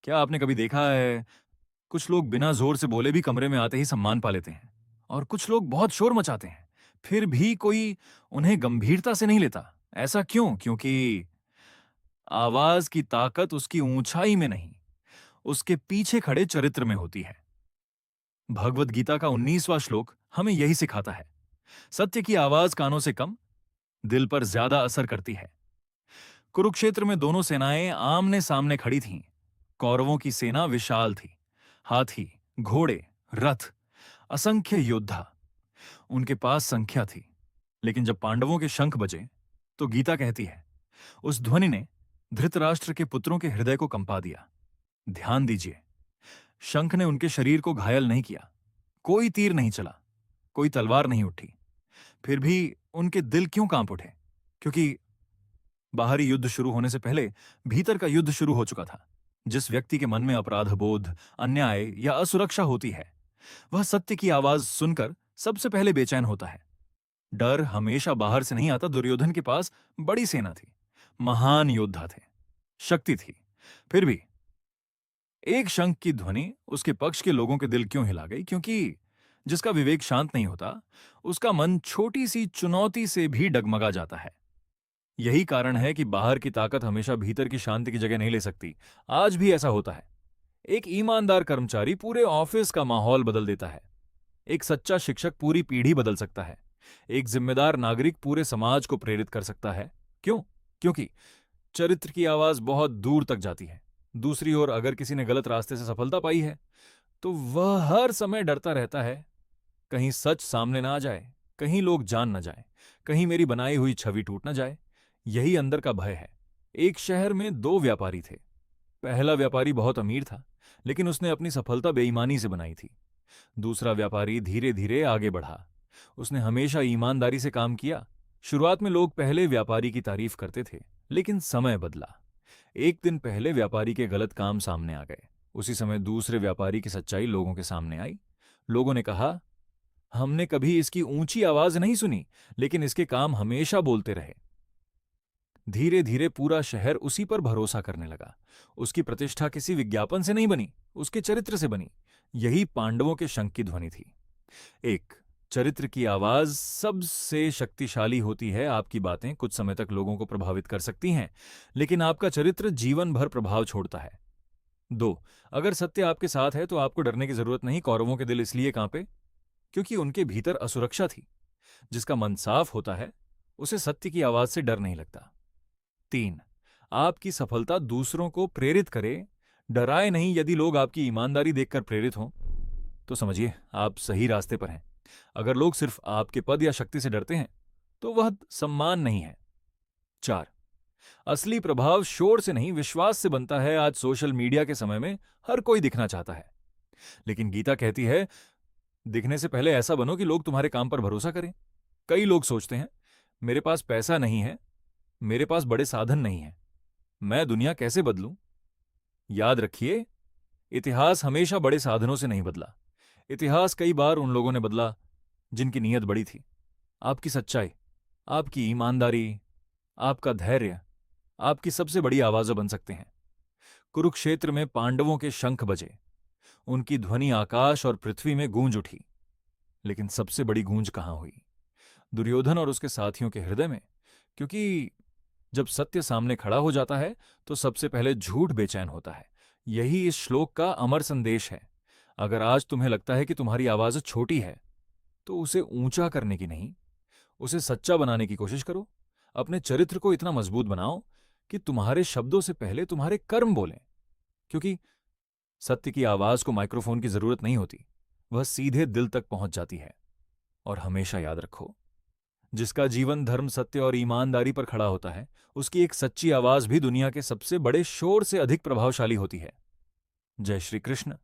क्या आपने कभी देखा है, कुछ लोग बिना जोर से बोले भी कमरे में आते ही सम्मान पा लेते हैं और कुछ लोग बहुत शोर मचाते हैं, फिर भी कोई उन्हें गंभीरता से नहीं लेता। ऐसा क्यों? क्योंकि आवाज की ताकत उसकी ऊंचाई में नहीं, उसके पीछे खड़े चरित्र में होती है। भगवत गीता का 19वां श्लोक हमें यही सिखाता है। सत्य की आवाज कानों से कम, दिल पर ज्यादा असर करती है। कुरुक्षेत्र में दोनों सेनाएं आमने सामने खड़ी थीं। कौरवों की सेना विशाल थी, हाथी, घोड़े, रथ, असंख्य योद्धा। उनके पास संख्या थी, लेकिन जब पांडवों के शंख बजे, तो गीता कहती है, उस ध्वनि ने धृतराष्ट्र के पुत्रों के हृदय को कंपा दिया। ध्यान दीजिए, शंख ने उनके शरीर को घायल नहीं किया, कोई तीर नहीं चला, कोई तलवार नहीं उठी। फिर भी उनके दिल क्यों कांप उठे? क्योंकि बाहरी युद्ध शुरू होने से पहले भीतर का युद्ध शुरू हो चुका था। जिस व्यक्ति के मन में अपराध बोध, अन्याय या असुरक्षा होती है, वह सत्य की आवाज सुनकर सबसे पहले बेचैन होता है। डर हमेशा बाहर से नहीं आता। दुर्योधन के पास बड़ी सेना थी, महान योद्धा थे, शक्ति थी। फिर भी एक शंख की ध्वनि उसके पक्ष के लोगों के दिल क्यों हिला गई? क्योंकि जिसका विवेक शांत नहीं होता, उसका मन छोटी सी चुनौती से भी डगमगा जाता है। यही कारण है कि बाहर की ताकत हमेशा भीतर की शांति की जगह नहीं ले सकती। आज भी ऐसा होता है। एक ईमानदार कर्मचारी पूरे ऑफिस का माहौल बदल देता है। एक सच्चा शिक्षक पूरी पीढ़ी बदल सकता है। एक जिम्मेदार नागरिक पूरे समाज को प्रेरित कर सकता है। क्यों? क्योंकि चरित्र की आवाज बहुत दूर तक जाती है। दूसरी ओर, अगर किसी ने गलत रास्ते से सफलता पाई है, तो वह हर समय डरता रहता है, कहीं सच सामने ना आ जाए, कहीं लोग जान ना जाए, कहीं मेरी बनाई हुई छवि टूट ना जाए। यही अंदर का भय है। एक शहर में दो व्यापारी थे। पहला व्यापारी बहुत अमीर था, लेकिन उसने अपनी सफलता बेईमानी से बनाई थी। दूसरा व्यापारी धीरे धीरे आगे बढ़ा। उसने हमेशा ईमानदारी से काम किया। शुरुआत में लोग पहले व्यापारी की तारीफ करते थे, लेकिन समय बदला। एक दिन पहले व्यापारी के गलत काम सामने आ गए। उसी समय दूसरे व्यापारी की सच्चाई लोगों के सामने आई। लोगों ने कहा, हमने कभी इसकी ऊंची आवाज नहीं सुनी, लेकिन इसके काम हमेशा बोलते रहे। धीरे धीरे पूरा शहर उसी पर भरोसा करने लगा। उसकी प्रतिष्ठा किसी विज्ञापन से नहीं बनी, उसके चरित्र से बनी। यही पांडवों के शंख की ध्वनि थी। एक चरित्र की आवाज सबसे शक्तिशाली होती है। आपकी बातें कुछ समय तक लोगों को प्रभावित कर सकती हैं, लेकिन आपका चरित्र जीवन भर प्रभाव छोड़ता है। दो, अगर सत्य आपके साथ है तो आपको डरने की जरूरत नहीं। कौरवों के दिल इसलिए कांपे क्योंकि उनके भीतर असुरक्षा थी। जिसका मन साफ होता है, उसे सत्य की आवाज से डर नहीं लगता। तीन, आपकी सफलता दूसरों को प्रेरित करे, डराए नहीं। यदि लोग आपकी ईमानदारी देखकर प्रेरित हों, तो समझिए आप सही रास्ते पर हैं। अगर लोग सिर्फ आपके पद या शक्ति से डरते हैं, तो वह सम्मान नहीं है। चार, असली प्रभाव शोर से नहीं, विश्वास से बनता है। आज सोशल मीडिया के समय में हर कोई दिखना चाहता है, लेकिन गीता कहती है, दिखने से पहले ऐसा बनो कि लोग तुम्हारे काम पर भरोसा करें। कई लोग सोचते हैं, मेरे पास पैसा नहीं है, मेरे पास बड़े साधन नहीं है, मैं दुनिया कैसे बदलूं? याद रखिए, इतिहास हमेशा बड़े साधनों से नहीं बदला। इतिहास कई बार उन लोगों ने बदला जिनकी नीयत बड़ी थी। आपकी सच्चाई, आपकी ईमानदारी, आपका धैर्य आपकी सबसे बड़ी आवाजें बन सकते हैं। कुरुक्षेत्र में पांडवों के शंख बजे, उनकी ध्वनि आकाश और पृथ्वी में गूंज उठी। लेकिन सबसे बड़ी गूंज कहां हुई? दुर्योधन और उसके साथियों के हृदय में। क्योंकि जब सत्य सामने खड़ा हो जाता है, तो सबसे पहले झूठ बेचैन होता है। यही इस श्लोक का अमर संदेश है। अगर आज तुम्हें लगता है कि तुम्हारी आवाज छोटी है, तो उसे ऊंचा करने की नहीं, उसे सच्चा बनाने की कोशिश करो। अपने चरित्र को इतना मजबूत बनाओ कि तुम्हारे शब्दों से पहले तुम्हारे कर्म बोलें। क्योंकि सत्य की आवाज को माइक्रोफोन की जरूरत नहीं होती, वह सीधे दिल तक पहुंच जाती है। और हमेशा याद रखो, जिसका जीवन धर्म, सत्य और ईमानदारी पर खड़ा होता है, उसकी एक सच्ची आवाज भी दुनिया के सबसे बड़े शोर से अधिक प्रभावशाली होती है। जय श्री कृष्ण।